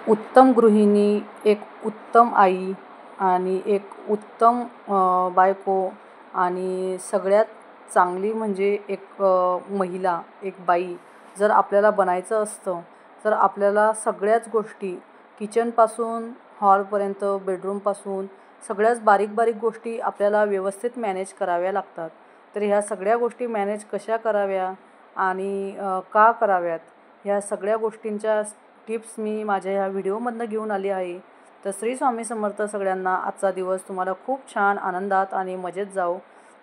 उत्तम गृहिणी, एक उत्तम आई आणि एक उत्तम बायको आणि सगळ्यात चांगली म्हणजे एक महिला, एक बाई जर आपल्याला बनायचं असतं, तर आपल्याला सगळ्याच गोष्टी किचनपासून हॉलपर्यंत, बेडरूमपासून सगळ्याच बारीक बारीक गोष्टी आपल्याला व्यवस्थित मॅनेज कराव्या लागतात. तर ह्या सगळ्या गोष्टी मॅनेज कशा कराव्या आणि का कराव्यात, ह्या सगळ्या गोष्टींच्या टिप्स मी माझ्या ह्या व्हिडिओमधनं घेऊन आली आहे. तर श्री स्वामी समर्थ सगळ्यांना. आजचा दिवस तुम्हाला खूप छान आनंदात आणि मजेत जाओ.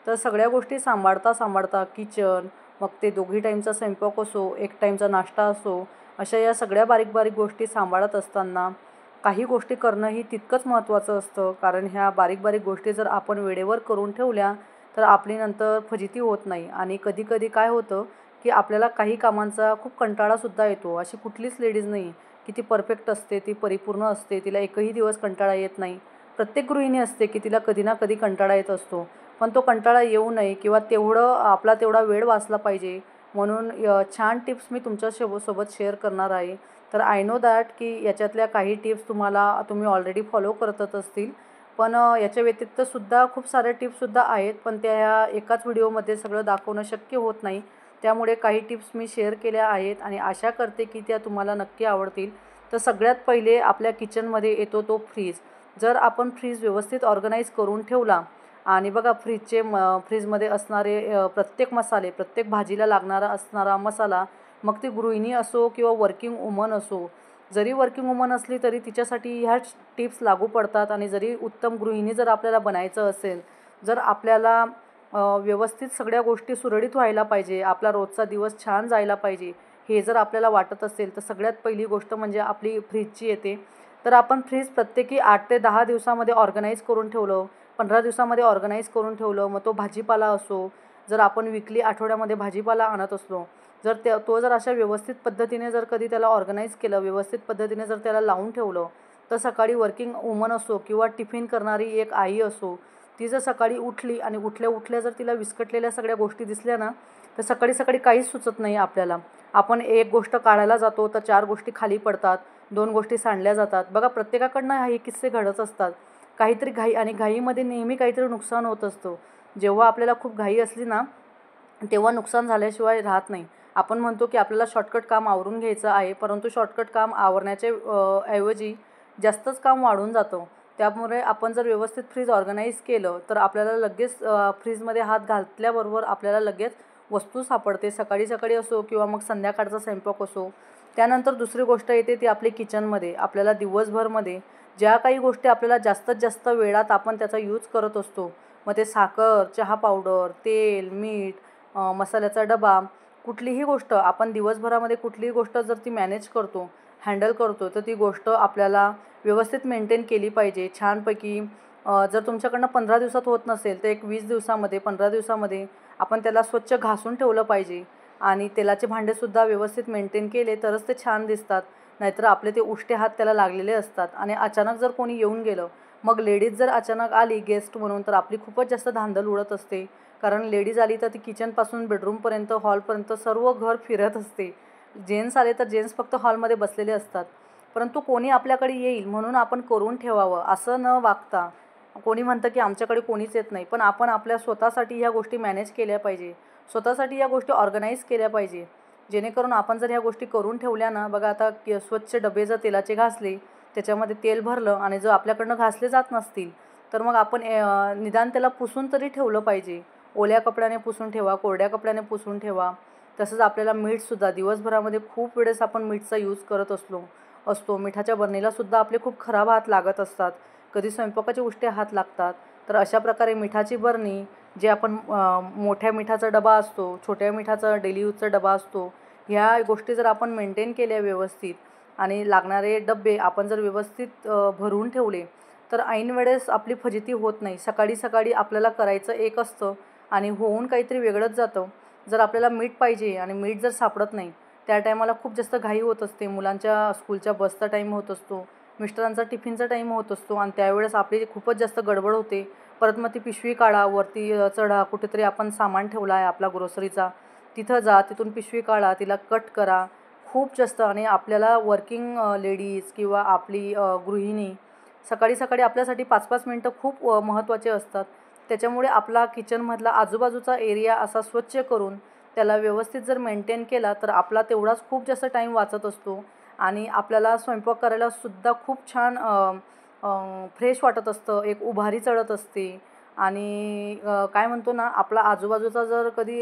तर सगळ्या गोष्टी सांभाळता सांभाळता किचन, मग ते दोघी टाईमचा स्वयंपाक असो, एक टाईमचा नाश्ता असो, अशा या सगळ्या बारीक बारीक गोष्टी सांभाळत असताना काही गोष्टी करणंही तितकंच महत्त्वाचं असतं. कारण ह्या बारीक बारीक गोष्टी जर आपण वेळेवर करून ठेवल्या तर आपली नंतर फजिती होत नाही. आणि कधीकधी काय होतं की आपल्याला काही कामांचा खूप कंटाळासुद्धा येतो. अशी कुठलीच लेडीज नाही की ती परफेक्ट असते, ती परिपूर्ण असते, तिला एकही दिवस कंटाळा येत नाही. प्रत्येक गृहिणी असते की तिला कधी ना कधी कंटाळा येत असतो. पण तो कंटाळा येऊ नये किंवा आपला तेवढा वेळ वाचला पाहिजे म्हणून छान टिप्स मी तुमच्या सोबत शेअर करणार आहे. तर आय नो दॅट की याच्यातल्या काही टिप्स तुम्ही ऑलरेडी फॉलो करतच असतील. पण याच्या व्यतिरिक्तसुद्धा खूप साऱ्या टिप्ससुद्धा आहेत, पण त्या ह्या एकाच व्हिडिओमध्ये सगळं दाखवणं शक्य होत नाही. त्यामुळे काही टिप्स मी शेअर केल्या आहेत आणि आशा करते की त्या तुम्हाला नक्की आवडतील. तर सगळ्यात पहिले आपल्या किचनमध्ये येतो तो फ्रीज. जर आपण फ्रीज व्यवस्थित ऑर्गनाईज करून ठेवला आणि बघा फ्रीजमध्ये असणारे प्रत्येक मसाले, प्रत्येक भाजीला लागणारा असणारा मसाला, मग ती गृहिणी असो किंवा वर्किंग वुमन असो, जरी वर्किंग वुमन असली तरी तिच्यासाठी ह्याच टिप्स लागू पडतात. आणि जरी उत्तम गृहिणी जर आपल्याला बनायचं असेल, जर आपल्याला व्यवस्थित सगळ्या गोष्टी सुरळीत व्हायला पाहिजे, आपला रोजचा दिवस छान जायला पाहिजे, हे जर आपल्याला वाटत असेल, तर सगळ्यात पहिली गोष्ट म्हणजे आपली फ्रीजची येते. तर आपण फ्रीज प्रत्येकी 8 ते 10 दिवसामध्ये ऑर्गनाईज करून ठेवलं, 15 दिवसामध्ये ऑर्गनाईज करून ठेवलं, मग तो भाजीपाला असो, जर आपण विकली आठवड्यामध्ये भाजीपाला आणत असलो, तो जर अशा व्यवस्थित पद्धतीने जर कधी त्याला ऑर्गनाईज केलं, व्यवस्थित पद्धतीने जर त्याला लावून ठेवलं, तर सकाळी वर्किंग वुमन असो किंवा टिफिन करणारी एक आई असो, ती जर सकाळी उठली आणि उठल्या उठल्या जर तिला विस्कटलेल्या सगळ्या गोष्टी दिसल्या ना, तर सकाळी सकाळी काहीच सुचत नाही आपल्याला. आपण एक गोष्ट काढायला जातो तर 4 गोष्टी खाली पडतात, 2 गोष्टी सांडल्या जातात. बघा प्रत्येकाकडनं हे किस्से घडत असतात. काहीतरी घाई, आणि घाईमध्ये नेहमी काहीतरी नुकसान होत असतं. जेव्हा आपल्याला खूप घाई असली ना, तेव्हा नुकसान झाल्याशिवाय राहत नाही. आपण म्हणतो की आपल्याला शॉर्टकट काम आवरून घ्यायचं आहे, परंतु शॉर्टकट काम आवरण्याच्या ऐवजी जास्तच काम वाढून जातं. त्यामुळे आपण जर व्यवस्थित फ्रीज ऑर्गनाईज केलं, तर आपल्याला लगेच फ्रीजमध्ये हात घातल्याबरोबर आपल्याला लगेच वस्तू सापडते. सकाळी सकाळी असो किंवा मग संध्याकाळचा स्वयंपाक असो. त्यानंतर दुसरी गोष्ट येते ती आपली किचनमध्ये. आपल्याला दिवसभरमध्ये ज्या काही गोष्टी आपल्याला जास्तीत जास्त वेळात आपण त्याचा यूज करत असतो, मग ते साखर, चहा पावडर, तेल, मीठ, मसाल्याचा डबा, कुठलीही गोष्ट आपण दिवसभरामध्ये कुठलीही गोष्ट जर ती मॅनेज करतो, हँडल करतो, तर ती गोष्ट आपल्याला व्यवस्थित मेंटेन केली पाहिजे छानपैकी. जर तुमच्याकडनं 15 दिवसात होत नसेल, तर एक 20 दिवसामध्ये, 15 दिवसामध्ये आपण त्याला स्वच्छ घासून ठेवलं पाहिजे. आणि तेलाचे भांडेसुद्धा व्यवस्थित मेंटेन केले तरच ते छान दिसतात. नाहीतर आपले ते उष्टे हात त्याला लागलेले असतात. आणि अचानक जर कोणी येऊन गेलं, मग लेडीज जर अचानक आली गेस्ट म्हणून, तर आपली खूपच जास्त धांदल उडत असते. कारण लेडीज आली तर ती किचनपासून बेडरूमपर्यंत, हॉलपर्यंत सर्व घर फिरत असते. जेंट्स आले तर जेंट्स फक्त हॉलमध्ये बसलेले असतात. परंतु कोणी आपल्याकडे येईल म्हणून आपण करून ठेवावं, असं न वागता. कोणी म्हणतं की आमच्याकडे कोणीच येत नाही, पण आपण आपल्या स्वतःसाठी ह्या गोष्टी मॅनेज केल्या पाहिजे. स्वतःसाठी या गोष्टी ऑर्गनाईज केल्या पाहिजे. जेणेकरून आपण जर ह्या गोष्टी करून ठेवल्या ना, बघा आता स्वच्छ डबे जर तेलाचे घासले, त्याच्यामध्ये तेल भरलं आणि जर आपल्याकडनं घासले जात नसतील, तर मग आपण निदान त्याला पुसून तरी ठेवलं पाहिजे. ओल्या कपड्याने पुसून ठेवा, कोरड्या कपड्याने पुसून ठेवा. तसंच आपल्याला मीठसुद्धा दिवसभरामध्ये खूप वेळेस आपण मीठचा यूज करत असतो. मिठाच्या बरणीलासुद्धा आपले खूप खराब हात लागत असतात. कधी स्वयंपाकाचे उष्टे हात लागतात. तर अशा प्रकारे मिठाची बरणी, जे आपण मोठ्या मिठाचा डबा असतो, छोट्या मिठाचा डेली यूजचा डबा असतो, ह्या गोष्टी जर आपण मेंटेन केल्या व्यवस्थित आणि लागणारे डबे आपण जर व्यवस्थित भरून ठेवले, तर ऐन वेळेस आपली फजिती होत नाही. सकाळी सकाळी आपल्याला करायचं एक असतं आणि होऊन काहीतरी वेगळंच जातं. जर आपल्याला मीठ पाहिजे आणि मीठ जर सापडत नाही, त्या टायमाला खूप जास्त घाई होत असते. मुलांच्या स्कूलच्या बसचा टाईम होत असतो, मिस्टरांचा टिफिनचा टाईम होत असतो आणि त्यावेळेस आपली खूपच जास्त गडबड होते. परत मग ती पिशवी काढा, वरती चढा, कुठेतरी आपण सामान ठेवला आहे आपला ग्रोसरीचा, तिथं जा, तिथून पिशवी काढा, तिला कट करा. खूप जास्त आणि आपल्याला वर्किंग लेडीज किंवा आपली गृहिणी सकाळी सकाळी आपल्यासाठी 5-5 मिनटं खूप महत्त्वाचे असतात. त्याच्यामुळे आपला किचनमधला आजूबाजूचा एरिया असा स्वच्छ करून त्याला व्यवस्थित जर मेंटेन केला तर आपला तेवढाच खूप जास्त टाईम वाचत असतो आणि आपल्याला स्वयंपाक करायला सुद्धा खूप छान फ्रेश वाटत असतं, एक उभारी चढत असते आणि काय म्हणतो ना, आपला आजूबाजूचा जर कधी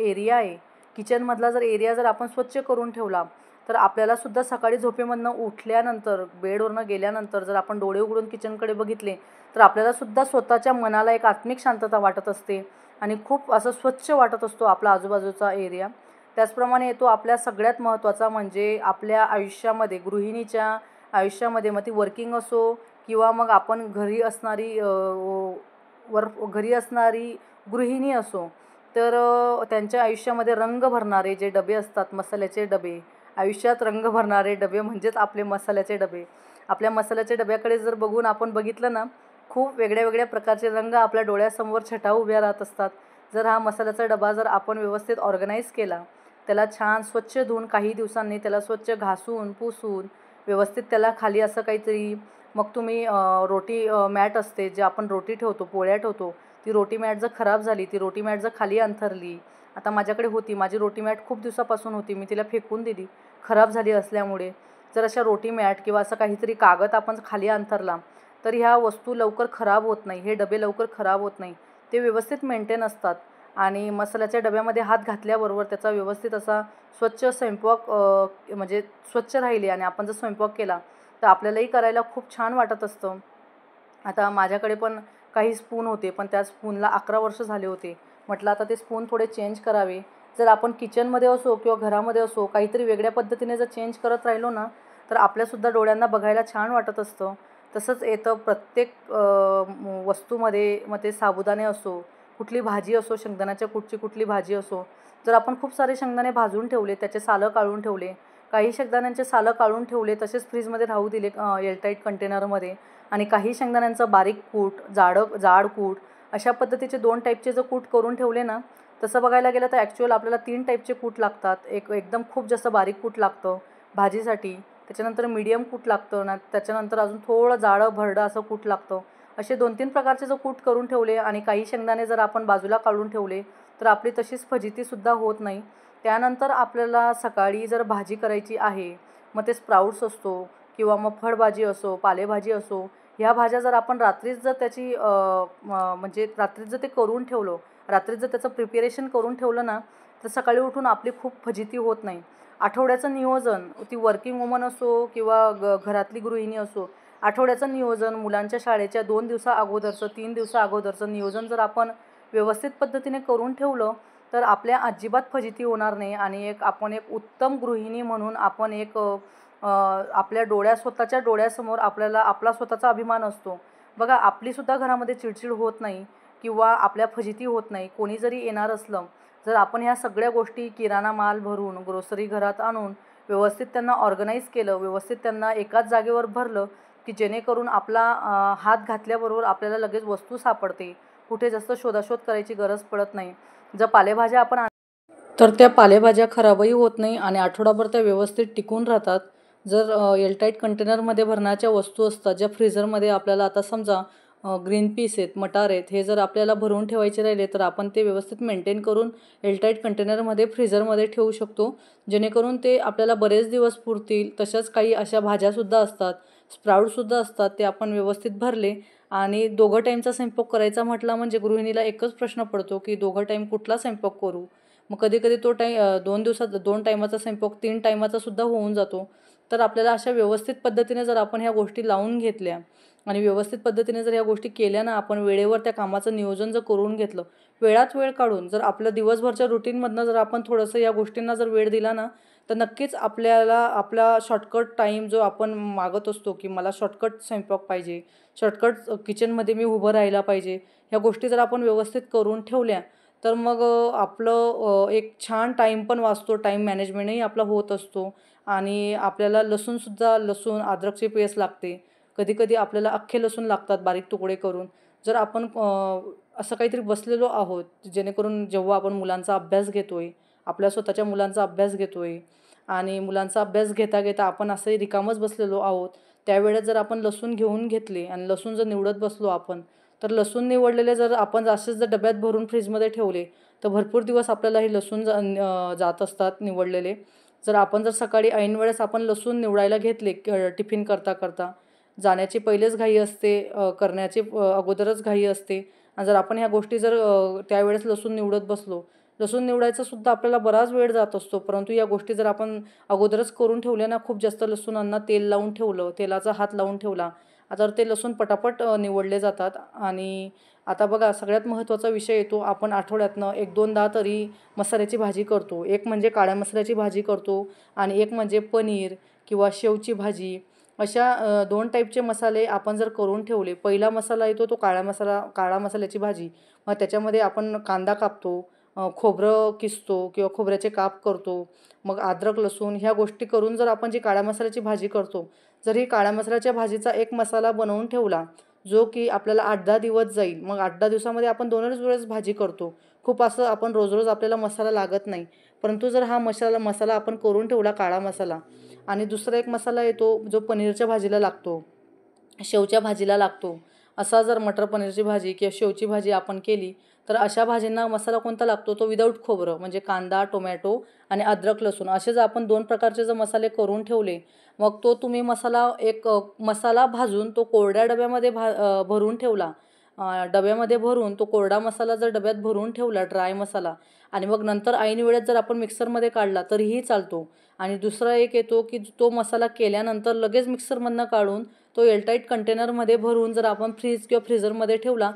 एरिया आहे, किचनमधला जर एरिया जर आपण स्वच्छ करून ठेवला, तर आपल्यालासुद्धा सकाळी झोपेमधनं उठल्यानंतर, बेडवरनं गेल्यानंतर जर आपण डोळे उघडून किचनकडे बघितले, तर आपल्यालासुद्धा स्वतःच्या मनाला एक आत्मिक शांतता वाटत असते आणि खूप असं स्वच्छ वाटत असतो आपला आजूबाजूचा एरिया. त्याचप्रमाणे येतो आपल्या सगळ्यात महत्त्वाचा म्हणजे आपल्या आयुष्यामध्ये, गृहिणीच्या आयुष्यामध्ये, मग ती वर्किंग असो किंवा मग आपण घरी असणारी गृहिणी असो, तर त्यांच्या आयुष्यामध्ये रंग भरणारे जे डबे असतात, मसाल्याचे डबे, आयुष्यात रंग भरणारे डबे म्हणजेच आपले मसाल्याचे डबे. आपल्या मसाल्याच्या डब्याकडे जर आपण बघितलं ना, खूप वेगळ्या वेगळ्या प्रकारचे रंग आपल्या डोळ्यासमोर छटा उभ्या राहत असतात. जर हा मसाल्याचा डबा जर आपण व्यवस्थित ऑर्गनाईज केला, त्याला छान स्वच्छ धुवून काही दिवसांनी त्याला स्वच्छ घासून, पुसून, व्यवस्थित त्याला खाली असं काहीतरी, मग तुम्ही रोटी मॅट असते, जे आपण रोटी ठेवतो, पोळ्या ठेवतो, ती रोटी मॅट जर खराब झाली, ती रोटी मॅट जर खाली अंथरली, आता माझ्याकडे होती, माझी रोटी मॅट खूप दिवसापासून होती, मी तिला फेकून दिली खराब झाली असल्यामुळे. जर अशा रोटी मॅट किंवा असं काहीतरी कागद आपण खाली अंथरला, तर ह्या वस्तू लवकर खराब होत नाही, हे डबे लवकर खराब होत नाही, ते व्यवस्थित मेंटेन असतात. आणि मसाल्याच्या डब्यामध्ये हात घातल्याबरोबर त्याचा व्यवस्थित असा स्वच्छ स्वयंपाक म्हणजे स्वच्छ राहिले आणि आपण जर स्वयंपाक केला तर आपल्यालाही करायला खूप छान वाटत असतं. आता माझ्याकडे पण काही स्पून होते, पण त्या स्पूनला 11 वर्ष झाले होते. म्हटलं आता ते स्पून थोडे चेंज करावे. जर आपण किचनमध्ये असो किंवा घरामध्ये असो, काहीतरी वेगळ्या पद्धतीने जर चेंज करत राहिलो ना, तर आपल्यासुद्धा डोळ्यांना बघायला छान वाटत असतं. तसंच येतं प्रत्येक वस्तूमध्ये, मग ते साबुदाणे असो, कुठली भाजी असो, शेंगदाण्याच्या कूटची कुठली भाजी असो, जर आपण खूप सारे शेंगदाणे भाजून ठेवले, त्याचे सालं काढून ठेवले, काही शेंगदाण्यांचे सालं काढून ठेवले, तसेच फ्रीजमध्ये राहू दिले एअरटाईट कंटेनरमध्ये, आणि काही शेंगदाण्यांचं बारीक कूट, जाड कूट, अशा पद्धतीचे 2 टाईपचे जर कूट करून ठेवले ना, तसं बघायला गेलं तर ॲक्च्युअल आपल्याला 3 टाईपचे कूट लागतात. एकदम खूप जास्त बारीक कूट लागतं भाजीसाठी, त्याच्यानंतर मीडियम कूट लागतं ना, त्याच्यानंतर अजून थोडं जाडं भरडं असं कूट लागतं. असे 2-3 प्रकारचे जर कूट करून ठेवले आणि काही शेंगदाणे जर आपण बाजूला काढून ठेवले, तर आपली तशीच फजितीसुद्धा होत नाही. त्यानंतर आपल्याला सकाळी जर भाजी करायची आहे, मग ते स्प्राउट्स असतो किंवा मग फळभाजी असो, पालेभाजी असो, ह्या भाज्या जर आपण रात्रीच जर त्याची म्हणजे रात्रीच जर ते करून ठेवलं, रात्रीच जर त्याचं प्रिपेरेशन करून ठेवलं ना, तर सकाळी उठून आपली खूप फजिती होत नाही. आठवड्याचं नियोजन, ती वर्किंग वुमन असो किंवा घरातली गृहिणी असो, आठवड्याचं नियोजन, मुलांच्या शाळेच्या 2 दिवसा अगोदरचं, 3 दिवसा अगोदरचं नियोजन जर आपण व्यवस्थित पद्धतीने करून ठेवलं, तर आपल्या अजिबात फजिती होणार नाही आणि आपण एक उत्तम गृहिणी म्हणून आपण आपल्या स्वतःच्या डोळ्यासमोर आपल्याला आपला स्वतःचा अभिमान असतो. बघा, आपलीसुद्धा घरामध्ये चिडचिड होत नाही किंवा आपल्या फजिती होत नाही. कोणी जरी येणार असलं, जर आपण ह्या सगळ्या गोष्टी किराणा माल भरून, ग्रोसरी घरात आणून व्यवस्थित त्यांना ऑर्गनाईज केलं, व्यवस्थित त्यांना एकाच जागेवर भरलं, की जेणेकरून आपला हात घातल्याबरोबर आपल्याला लगेच वस्तू सापडते. कुठे जास्त शोधाशोध करायची गरज पडत नाही. जर पालेभाज्या आपण तर त्या पालेभाज्या खराबही होत नाही आणि आठवडाभर त्या व्यवस्थित टिकून राहतात. जर एअरटाईट कंटेनरमध्ये भरण्याच्या वस्तू असतात, ज्या फ्रीझरमध्ये आपल्याला आता समजा ग्रीन पीस आहेत, मटार आहेत, हे जर आपल्याला भरून ठेवायचे राहिले, तर आपण ते व्यवस्थित मेंटेन करून एअरटाईट कंटेनरमध्ये फ्रीझरमध्ये ठेवू शकतो, जेणेकरून ते आपल्याला बरेच दिवस पुरतील. तशाच काही अशा भाज्यासुद्धा असतात, स्प्राउटसुद्धा असतात, ते आपण व्यवस्थित भरले आणि दोघं टाईमचा स्वयंपाक करायचा म्हटला म्हणजे गृहिणीला एकच प्रश्न पडतो, की दोघं टाईम कुठला स्वयंपाक करू? मग कधी-कधी तो 2 दिवसात 2 टाईमाचा स्वयंपाक 3 टाईमाचा सुद्धा होऊन जातो. तर आपल्याला अशा व्यवस्थित पद्धतीने जर आपण ह्या गोष्टी लावून घेतल्या आणि व्यवस्थित पद्धतीने जर ह्या गोष्टी केल्या ना, आपण वेळेवर त्या कामाचं नियोजन जर करून घेतलं, वेळात वेळ काढून जर आपल्या दिवसभरच्या रुटीनमधनं जर आपण थोडंसं या गोष्टींना जर वेळ दिला ना, तर नक्कीच आपल्याला आपला शॉर्टकट टाईम जो आपण मागत असतो, की मला शॉर्टकट स्वयंपाक पाहिजे, शॉर्टकट किचनमध्ये मी उभं राहायला पाहिजे, ह्या गोष्टी जर आपण व्यवस्थित करून ठेवल्या, तर मग आपलं एक छान टाईम पण वाचतो, टाईम मॅनेजमेंटही आपला होत असतो आणि आपल्याला लसूण, अद्रकची पेस्ट लागते. कधी-कधी आपल्याला अख्खे लसूण लागतात बारीक तुकडे करून. जर आपण असं काहीतरी बसलेलो आहोत, जेणेकरून जेव्हा आपण मुलांचा अभ्यास घेतोय, आपल्या स्वतःच्या मुलांचा अभ्यास घेतोय आणि मुलांचा अभ्यास घेता घेता आपण असंही रिकामच बसलेलो आहोत, त्यावेळेस जर आपण लसूण घेऊन घेतले आणि लसूण जर निवडत बसलो आपण, तर लसूण निवडलेले जर आपण असेच जर डब्यात भरून फ्रीजमध्ये ठेवले, तर भरपूर दिवस आपल्याला हे लसूण जात असतात निवडलेले. जर आपण जर सकाळी ऐन वेळेस आपण लसूण निवडायला घेतले टिफिन करता करता, जाण्याची पहिलेच घाई असते, करण्याची अगोदरच घाई असते. आणि जर आपण ह्या गोष्टी जर त्यावेळेस लसूण निवडत बसलो, लसूण निवडायचा सुद्धा आपल्याला बराच वेळ जात असतो. परंतु या गोष्टी जर आपण अगोदरच करून ठेवल्या ना, खूप जास्त लसूणांना तेल लावून ठेवलं, तेलाचा हात लावून ठेवला, तर ते लसूण पटापट निवडले जातात. आणि आता बघा सगळ्यात महत्त्वाचा विषय येतो, आपण आठवड्यातनं 1-2दा तरी मसाल्याची भाजी करतो. एक म्हणजे काळ्या मसाल्याची भाजी करतो आणि एक म्हणजे पनीर किंवा शेवची भाजी. अशा 2 टाईपचे मसाले आपण जर करून ठेवले. पहिला मसाला येतो तो काळा मसाल्याची भाजी. मग त्याच्यामध्ये आपण कांदा कापतो, खोबरं किसतो किंवा खोबऱ्याचे काप करतो. मग अद्रक, लसूण ह्या गोष्टी करून जर आपण जी काळ्या मसाल्याची भाजी करतो, जर ही काळ्या मसाल्याच्या भाजीचा एक मसाला बनवून ठेवला, जो की आपल्याला 8-10 दिवस जाईल. मग 8-10 दिवसामध्ये आपण 2च वेळेस भाजी करतो. खूप असं आपण रोज-रोज आपल्याला मसाला लागत नाही. परंतु जर हा मसाला आपण करून ठेवला काळा मसाला आणि दुसरा एक मसाला येतो, जो पनीरच्या भाजीला लागतो, शेवच्या भाजीला लागतो. असा जर मटर पनीरची भाजी किंवा शेवची भाजी आपण केली, तर अशा भाजींना मसाला कोणता लागतो, तो विदाऊट खोबरं म्हणजे कांदा, टोमॅटो आणि अद्रक, लसूण असे जर आपण 2 प्रकारचे जर मसाले करून ठेवले, मग तो तुम्ही मसाला मसाला भाजून तो कोरड्या डब्यामध्ये भरून ठेवला. डब्यामध्ये भरून तो कोरडा मसाला जर डब्यात भरून ठेवला, ड्राय मसाला, आणि मग नंतर ऐन वेळेत जर आपण मिक्सरमध्ये काढला तरीही चालतो. आणि दुसरा एक येतो, की तो मसाला केल्यानंतर लगेच मिक्सरमधनं काढून तो एअरटाईट कंटेनरमध्ये भरून जर आपण फ्रीज किंवा फ्रीझरमध्ये ठेवला,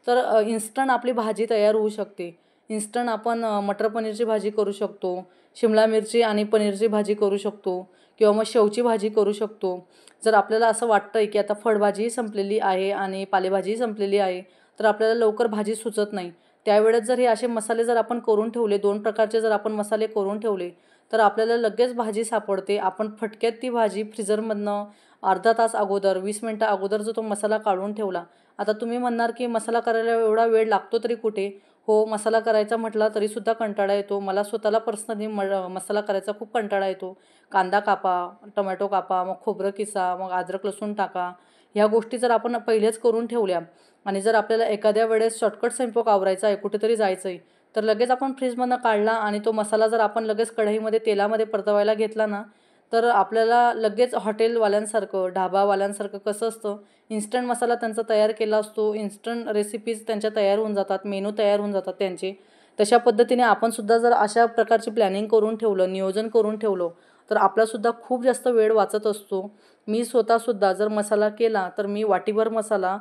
तर इन्स्टंट आपली भाजी तयार होऊ शकते. इन्स्टंट आपण मटर पनीरची भाजी करू शकतो, शिमला मिरची आणि पनीरची भाजी करू शकतो किंवा मग शेवची भाजी करू शकतो. जर आपल्याला असं वाटतंय की आता फळभाजीही संपलेली आहे आणि पालेभाजीही संपलेली आहे, तर आपल्याला लवकर भाजी सुचत नाही. त्यावेळेस जर हे असे मसाले जर आपण करून ठेवले, 2 प्रकारचे जर आपण मसाले करून ठेवले, तर आपल्याला लगेच भाजी सापडते. आपण फटक्यात ती भाजी फ्रीझरमधनं अर्धा तास अगोदर, 20 मिनिटं अगोदर जर तो मसाला काढून ठेवला. आता तुम्ही म्हणणार की मसाला करायला एवढा वेळ लागतो तरी कुठे? हो, मसाला करायचा म्हटला तरीसुद्धा कंटाळा येतो. मला स्वतःला पर्सनली मसाला करायचा खूप कंटाळा येतो. कांदा कापा, टोमॅटो कापा, मग खोबरं किसा, मग अद्रक लसूण टाका. ह्या गोष्टी जर आपण पहिलेच करून ठेवल्या आणि जर आपल्याला एखाद्या वेळेस शॉर्टकट स्वयंपाक आवरायचा आहे, कुठेतरी जायचं आहे, तर लगेच आपण फ्रीजमधनं काढला आणि तो मसाला जर आपण लगेच कढईमध्ये तेलामध्ये परतवायला घेतला ना, तर आपल्याला लगेच हॉटेलवाल्यांसारखं, ढाबावाल्यांसारखं कसं असतं, इन्स्टंट मसाला त्यांचा तयार केला असतो, इन्स्टंट रेसिपीज त्यांच्या तयार होऊन जातात, मेनू तयार होऊन जातात त्यांचे. तशा पद्धतीने आपणसुद्धा जर अशा प्रकारची प्लॅनिंग करून ठेवलं, नियोजन करून ठेवलं, तर आपलासुद्धा खूप जास्त वेळ वाचत असतो. मी स्वतःसुद्धा जर मसाला केला, तर मी वाटीभर मसाला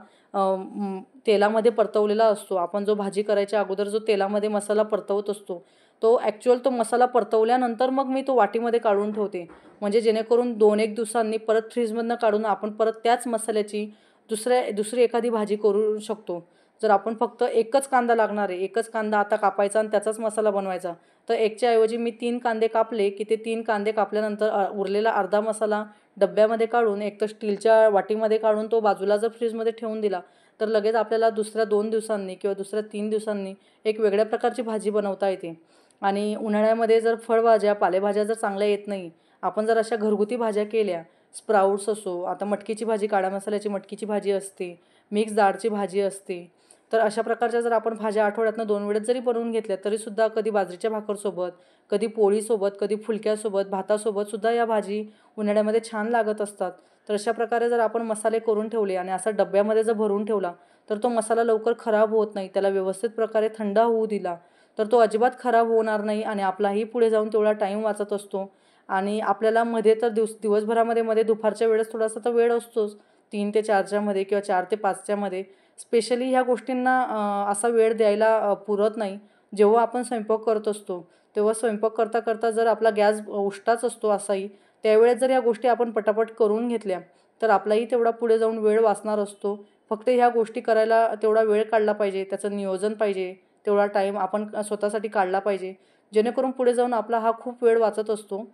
तेलामध्ये परतवलेला असतो. आपण जो भाजी करायच्या अगोदर जो तेलामध्ये मसाला परतवत असतो, तो ॲक्चुअल तो मसाला परतवल्यानंतर मग मी तो वाटीमध्ये काढून ठेवते. म्हणजे जेणेकरून 2-1 दिवसांनी परत फ्रीजमधनं काढून आपण परत त्याच मसाल्याची दुसरी एखादी भाजी करू शकतो. जर आपण फक्त एकच कांदा लागणार आहे, एकच कांदा आता कापायचा आणि त्याचाच मसाला बनवायचा, तर एकच्या ऐवजी मी 3 कांदे कापले, की ते 3 कांदे कापल्यानंतर उरलेला अर्धा मसाला डब्यामध्ये काढून एक तर स्टीलच्या वाटीमध्ये काढून तो बाजूला जर फ्रीजमध्ये ठेवून दिला, तर लगेच आपल्याला दुसऱ्या 2 दिवसांनी किंवा दुसऱ्या 3 दिवसांनी एक वेगळ्या प्रकारची भाजी बनवता येते. आणि उन्हाळ्यामध्ये जर फळभाज्या, पालेभाज्या जर चांगल्या येत नाही, आपण जर अशा घरगुती भाज्या केल्या, स्प्राउट्स असो, आता मटकीची भाजी, काळ्या मसाल्याची मटकीची भाजी असते, मिक्स डाळची भाजी असते. तर अशा प्रकारच्या जर आपण भाज्या आठवड्यातनं 2 वेळेस जरी बनवून घेतल्या, तरीसुद्धा कधी बाजरीच्या भाकरसोबत, कधी पोळीसोबत, कधी फुलक्यासोबत, भातासोबतसुद्धा या भाजी उन्हाळ्यामध्ये छान लागत असतात. तर अशा प्रकारे जर आपण मसाले करून ठेवले आणि असा डब्यामध्ये जर भरून ठेवला, तर तो मसाला लवकर खराब होत नाही. त्याला व्यवस्थित प्रकारे थंड होऊ दिला, तर तो अजिबात खराब होणार नाही आणि आपलाही पुढे जाऊन तेवढा टाईम वाचत असतो. आणि आपल्याला मध्ये तर दिवसभरामध्ये मध्ये दुपारच्या वेळेस थोडासा तर वेळ असतोच. 3 ते 4च्या मध्ये किंवा 4 ते 5च्या मध्ये. स्पेशली ह्या गोष्टींना असा वेळ द्यायला पुरत नाही. जेव्हा आपण स्वयंपाक करत असतो, तेव्हा स्वयंपाक करता करता जर आपला गॅस उष्टाच असतो असाही, त्यावेळेस जर ह्या गोष्टी आपण पटापट करून घेतल्या, तर आपलाही तेवढा पुढे जाऊन वेळ वाचणार असतो. फक्त ह्या गोष्टी करायला तेवढा वेळ काढला पाहिजे, त्याचं नियोजन पाहिजे, तेवढा टाईम आपण स्वतःसाठी काढला पाहिजे, जेणेकरून पुढे जाऊन आपला हा खूप वेळ वाचत असतो.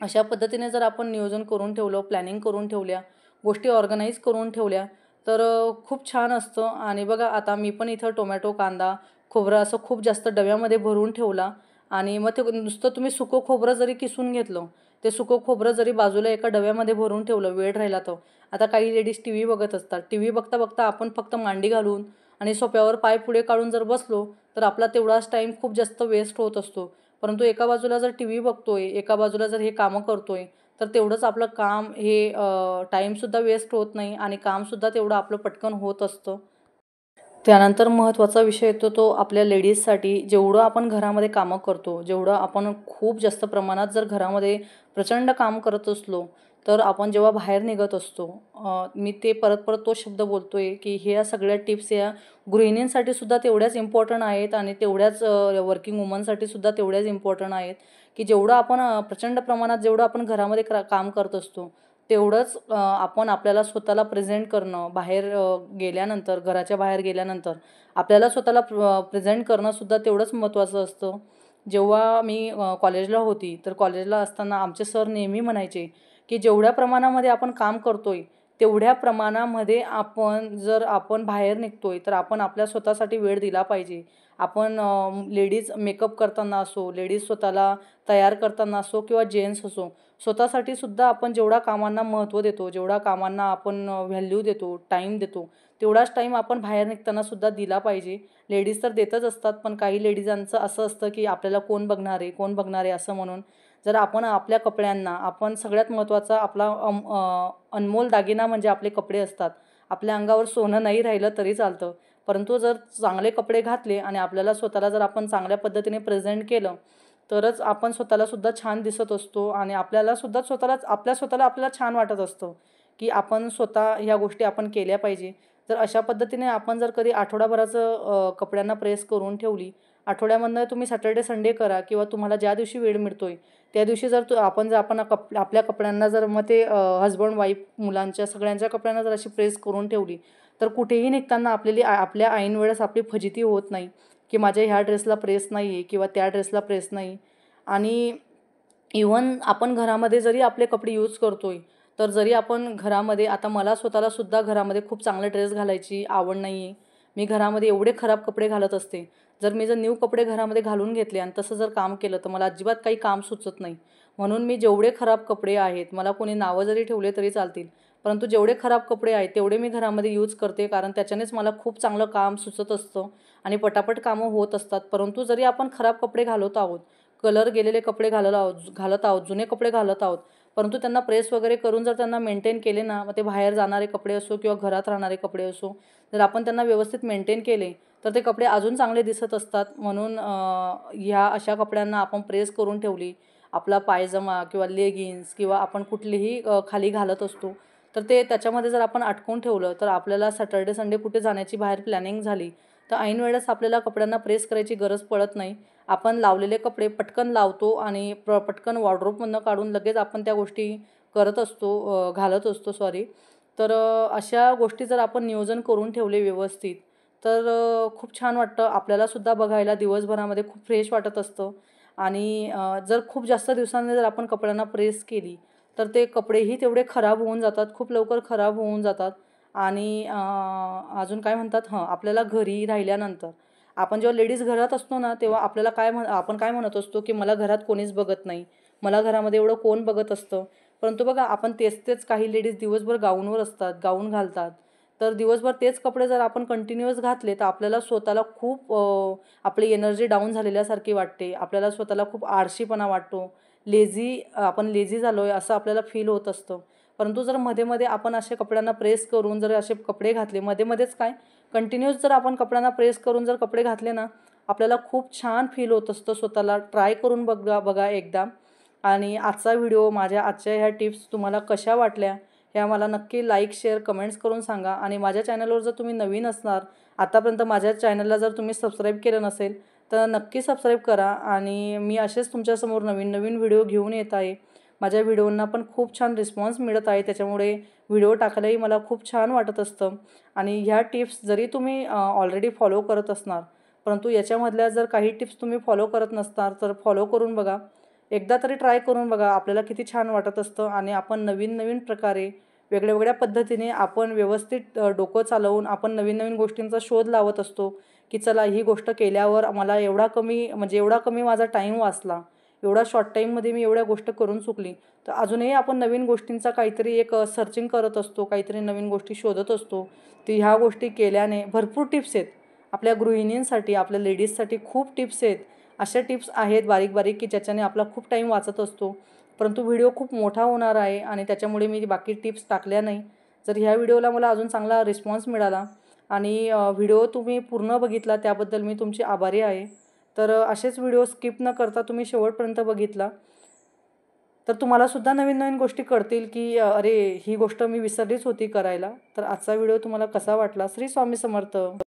अशा पद्धतीने जर आपण नियोजन करून ठेवलं, प्लॅनिंग करून ठेवल्या, गोष्टी ऑर्गनाईज करून ठेवल्या, तर खूप छान असतं. आणि बघा आता मी पण इथं टोमॅटो, कांदा, खोबरं असं खूप जास्त डब्यामध्ये भरून ठेवला आणि मग ते नुसतं तुम्ही सुकं खोबरं जरी किसून घेतलं, ते सुकं खोबरं जरी बाजूला एका डब्यामध्ये भरून ठेवलं वेळ राहिला तर. आता काही लेडीज टी व्ही बघत असतात. टी व्ही बघता बघता आपण फक्त मांडी घालून आणि सोफ्यावर पाय पुढे काढून जर बसलो तर आपला तेवढाच टाईम खूप जास्त वेस्ट होत असतो. परंतु एका बाजूला जर टी व्ही बघतोय, एका बाजूला जर हे कामं करतोय, तर तेवढंच आपलं काम हे टाईमसुद्धा वेस्ट होत नाही आणि कामसुद्धा तेवढं आपलं पटकन होत असतं. त्यानंतर महत्त्वाचा विषय येतो तो आपल्या लेडीजसाठी. जेवढं आपण घरामध्ये कामं करतो, जेवढं आपण खूप जास्त प्रमाणात जर घरामध्ये प्रचंड काम करत असलो, तर आपण जेव्हा बाहेर निघत असतो, मी ते परत-परत तो शब्द बोलतोय, की ह्या सगळ्या टिप्स या गृहिणींसाठी सुद्धा तेवढ्याच इम्पॉर्टंट आहेत आणि तेवढ्याच वर्किंग वुमनसाठी सुद्धा तेवढ्याच इम्पॉर्टंट आहेत, की जेवढं आपण प्रचंड प्रमाणात जेवढं आपण घरामध्ये काम करत असतो, तेवढंच आपण आपल्याला स्वतःला प्रेझेंट करणं, बाहेर गेल्यानंतर, घराच्या बाहेर गेल्यानंतर आपल्याला स्वतःला प्रेझेंट करणंसुद्धा तेवढंच महत्त्वाचं असतं. जेव्हा मी कॉलेजला होती, तर कॉलेजला असताना आमचे सर नेहमी म्हणायचे, की जेवढ्या प्रमाणामध्ये आपण काम करतोय, तेवढ्या प्रमाणामध्ये आपण बाहेर निघतोय, तर आपण आपल्या स्वतःसाठी वेळ दिला पाहिजे. आपण लेडीज मेकअप करताना असो, लेडीज स्वतःला तयार करताना असो किंवा जेन्ट्स असो, स्वतःसाठी सुद्धा आपण जेवढा कामांना महत्त्व देतो, जेवढा कामांना आपण व्हॅल्यू देतो, टाईम देतो, तेवढाच टाईम आपण बाहेर निघताना सुद्धा दिला पाहिजे. लेडीज तर देतच असतात, पण काही लेडीजांचं असं असतं, की आपल्याला कोण बघणार आहे, कोण बघणार आहे असं म्हणून. जर आपण आपल्या कपड्यांना आपण सगळ्यात महत्त्वाचा आपला अनमोल दागिना म्हणजे आपले कपडे असतात. आपल्या अंगावर सोनं नाही राहिलं तरी चालतं. परंतु जर चांगले कपडे घातले आणि आपल्याला स्वतःला जर आपण चांगल्या पद्धतीने प्रेझेंट केलं, तरच आपण स्वतःला सुद्धा छान दिसत असतो आणि आपल्याला सुद्धा स्वतःला आपल्याला छान वाटत असतं, की आपण स्वतः ह्या गोष्टी आपण केल्या पाहिजे. जर अशा पद्धतीने आपण जर कधी आठवडाभराचं कपड्यांना प्रेस करून ठेवली, आठवड्यामधनं तुम्ही सॅटर्डे, संडे करा किंवा तुम्हाला ज्या दिवशी वेळ मिळतोय, त्या दिवशी जर आपण आपल्या कपड्यांना जर मग ते हसबंड, वाईफ, मुलांच्या सगळ्यांच्या कपड्यांना जर अशी प्रेस करून ठेवली, तर कुठेही निघताना आपल्या ऐन वेळेस आपली फजिती होत नाही, की माझ्या ह्या ड्रेसला प्रेस नाही आहे किंवा त्या ड्रेसला प्रेस नाही. आणि इव्हन आपण घरामध्ये जरी आपले कपडे यूज करतोय, तर जरी आपण घरामध्ये आता मला स्वतःला सुद्धा घरामध्ये खूप चांगले ड्रेस घालायची आवड नाही आहे. मी घरामध्ये एवढे खराब कपडे घालत असते. जर न्यू कपडे घरामध्ये घालून घेतले आणि तसं जर काम केलं, तर मला अजिबात काही काम सुचत नाही. म्हणून मी जेवढे खराब कपडे आहेत, मला कोणी नावं जरी ठेवले तरी चालतील. परंतु जेवढे खराब कपडे आहेत, तेवढे मी घरामध्ये यूज करते. कारण त्याच्यानेच मला खूप चांगलं काम सुचत असतं आणि पटापट कामं होत असतात. परंतु जरी आपण खराब कपडे घालत आहोत, कलर गेलेले कपडे घालत आहोत, जुने कपडे घालत आहोत, परंतु त्यांना प्रेस वगैरे करून जर त्यांना मेंटेन केले ना, मग ते बाहेर जाणारे कपडे असो किंवा घरात राहणारे कपडे असो, जर आपण त्यांना व्यवस्थित मेंटेन केले, तर ते कपडे अजून चांगले दिसत असतात. म्हणून ह्या अशा कपड्यांना आपण प्रेस करून ठेवली, आपला पायजमा किंवा लेगिन्स किंवा आपण कुठलीही खाली घालत असतो, तर ते त्याच्यामध्ये जर आपण अटकवून ठेवलं, तर आपल्याला सॅटर्डे, संडे कुठे जाण्याची बाहेर प्लॅनिंग झाली, तर ऐन वेळेस आपल्याला कपड्यांना प्रेस करायची गरज पडत नाही. आपण लावलेले कपडे पटकन लावतो आणि पटकन वॉर्डरोबमधनं काढून लगेच आपण त्या गोष्टी करत असतो, घालत असतो सॉरी. तर अशा गोष्टी जर आपण नियोजन करून ठेवले व्यवस्थित, तर खूप छान वाटतं. आपल्यालासुद्धा बघायला दिवसभरामध्ये खूप फ्रेश वाटत असतं आणि जर खूप जास्त दिवसांनी जर आपण कपड्यांना प्रेस केली, तर ते कपडेही तेवढे खराब होऊन जातात, खूप लवकर खराब होऊन जातात. आणि अजून काय म्हणतात आपल्याला घरी राहिल्यानंतर आपण जेव्हा लेडीज घरात असतो ना, तेव्हा आपल्याला आपण काय म्हणत असतो, की मला घरात कोणीच बघत नाही. मला घरामध्ये एवढं कोण बघत असतं. परंतु बघा आपण तेच काही लेडीज दिवसभर गाऊनवर असतात, गाऊन घालतात. तर दिवसभर तेच कपडे जर आपण कंटिन्युअस घातले, तर आपल्याला स्वतःला खूप आपली एनर्जी डाऊन झालेल्यासारखी वाटते. आपल्याला स्वतःला खूप आळशीपणा वाटतो. आपण लेझी झालोय असं आपल्याला फील होत असतं. परंतु जर मध्ये-मध्ये आपण अशा कपड्यांना प्रेस करून जर असे कपडे घातले, मध्ये-मध्येच काय कंटिन्यूअस जर आपण कपड्यांना प्रेस करून जर कपडे घातले ना, आपल्याला खूप छान फील होत असतं स्वतःला. ट्राय करून बघा एकदा. आणि माझ्या आजच्या ह्या टिप्स तुम्हाला कशा वाटल्या, ह्या मला नक्की लाईक, शेअर, कमेंट्स करून सांगा. आणि माझ्या चॅनलवर जर तुम्ही नवीन असणार, आतापर्यंत माझ्या चॅनलला जर तुम्ही सबस्क्राईब केलं नसेल, तर नक्की सबस्क्राईब करा. आणि मी असेच तुमच्यासमोर नवीन-नवीन व्हिडिओ घेऊन येत आहे. माझ्या व्हिडिओंना पण खूप छान रिस्पॉन्स मिळत आहे. त्याच्यामुळे व्हिडिओ टाकायलाही मला खूप छान वाटत असतं. आणि ह्या टिप्स जरी तुम्ही ऑलरेडी फॉलो करत असणार, परंतु याच्यामधल्या जर काही टिप्स तुम्ही फॉलो करत नसणार, तर फॉलो करून बघा. एकदा तरी ट्राय करून बघा. आपल्याला किती छान वाटत असतं आणि आपण नवीन-नवीन प्रकारे वेगळ्या-वेगळ्या पद्धतीने आपण व्यवस्थित डोकं चालवून आपण नवीन-नवीन गोष्टींचा शोध लावत असतो, की चला ही गोष्ट केल्यावर मला एवढा कमी माझा टाईम वाचला, एवढा शॉर्ट टाईममध्ये मी एवढ्या गोष्ट करून चुकली. तर अजूनही आपण नवीन गोष्टींचा काहीतरी एक सर्चिंग करत असतो, काहीतरी नवीन गोष्टी शोधत असतो. तर ह्या गोष्टी केल्याने भरपूर टिप्स आहेत आपल्या गृहिणींसाठी, आपल्या लेडीजसाठी खूप टिप्स आहेत. अशा टिप्स आहेत बारीक बारीक की ज्याच्याने आपला खूप टाईम वाचत असतो. परंतु व्हिडिओ खूप मोठा होणार आहे आणि त्याच्यामुळे मी बाकी टिप्स टाकल्या नाही. जर ह्या व्हिडिओला मला अजून चांगला रिस्पॉन्स मिळाला आणि व्हिडिओ तुम्ही पूर्ण बघितला त्याबद्दल मी तुमची आभारी आहे. तर असेच व्हिडिओ स्किप न करता तुम्ही शेवटपर्यंत बघितला तर तुम्हालासुद्धा नवीन नवीन गोष्टी कळतील की अरे ही गोष्ट मी विसरलीच होती करायला. तर आजचा व्हिडिओ तुम्हाला कसा वाटला? श्री स्वामी समर्थ.